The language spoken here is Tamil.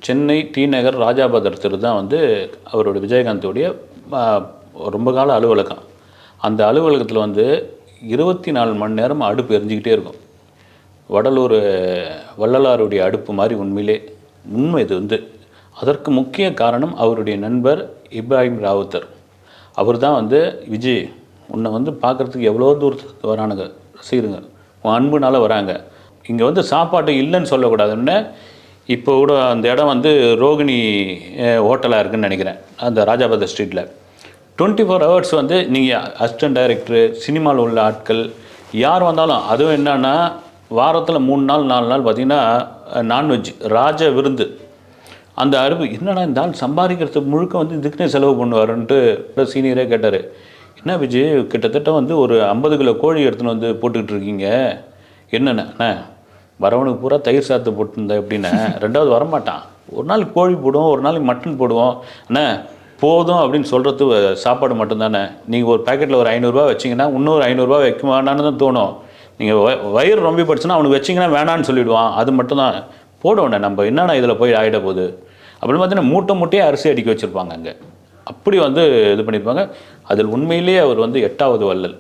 சென்னை டி நகர் ராஜாபதர் தெரு தான் வந்து அவருடைய விஜயகாந்தோடைய ரொம்ப கால அலுவலகம். அந்த அலுவலகத்தில் வந்து 24 மணி நேரம் அடுப்பு எரிஞ்சிக்கிட்டே இருக்கும். வடலூர் வள்ளலாருடைய அடுப்பு மாதிரி உண்மை இது வந்து. அதற்கு முக்கிய காரணம் அவருடைய நண்பர் இப்ராஹிம் ராவுத்தர். அவர் தான் வந்து விஜய் உன்னை வந்து பார்க்குறதுக்கு எவ்வளோ தூரத்துக்கு வரானுங்க ரசிகருங்க, உன் அன்புனால வராங்க, இங்கே வந்து சாப்பாடு இல்லைன்னு சொல்லக்கூடாதுன்னு. இப்போ கூட அந்த இடம் வந்து ரோகிணி ஹோட்டலாக இருக்குதுன்னு நினைக்கிறேன், அந்த ராஜாபதர் ஸ்ட்ரீட்டில். 24 ஹவர்ஸ் வந்து நீங்கள் அசிஸ்டன்ட் டைரக்டரு, சினிமாவில் உள்ள ஆட்கள் யார் வந்தாலும், அதுவும் என்னன்னா வாரத்தில் 3 நாள் 4 நாள் பார்த்திங்கன்னா நான்வெஜ் ராஜ விருந்து. அந்த அறிவு என்னடா இந்த ஆள் சம்பாதிக்கிறதுக்கு முழுக்க வந்து இதுக்குன்னே செலவு பண்ணுவாருன்ட்டு சீனியரே கேட்டார். என்ன விஜய், கிட்டத்தட்ட வந்து ஒரு 50 கிலோ கோழி எடுத்துன்னு வந்து போட்டுக்கிட்டு இருக்கீங்க, என்னென்ன வரவனுக்கு பூரா தயிர் சாத்து போட்டுருந்தா எப்படின்னா, ரெண்டாவது வரமாட்டான், ஒரு நாளைக்கு கோழி போடுவோம், ஒரு நாளைக்கு மட்டன் போடுவோம், அண்ணா போதும் அப்படின்னு சொல்கிறது சாப்பாடு மட்டும்தானே. நீங்கள் ஒரு பேக்கெட்டில் ஒரு 500 ரூபா வச்சிங்கன்னா இன்னொரு 500 ரூபா வைக்க வேணான்னு தான் தோணும். நீங்கள் வயிறு ரொம்ப படிச்சுன்னா அவனுக்கு வச்சிங்கன்னா வேணான்னு சொல்லிவிடுவான். அது மட்டும்தான் போடுவோண்ணே, நம்ம என்னென்னா இதில் போய் ஆகிட போகுது அப்படின்னு பார்த்தீங்கன்னா மூட்டையே அரிசி அடிக்க வச்சுருப்பாங்க அங்கே. அப்படி வந்து இது பண்ணியிருப்பாங்க. அதில் உண்மையிலேயே அவர் வந்து 8வது வள்ளல்.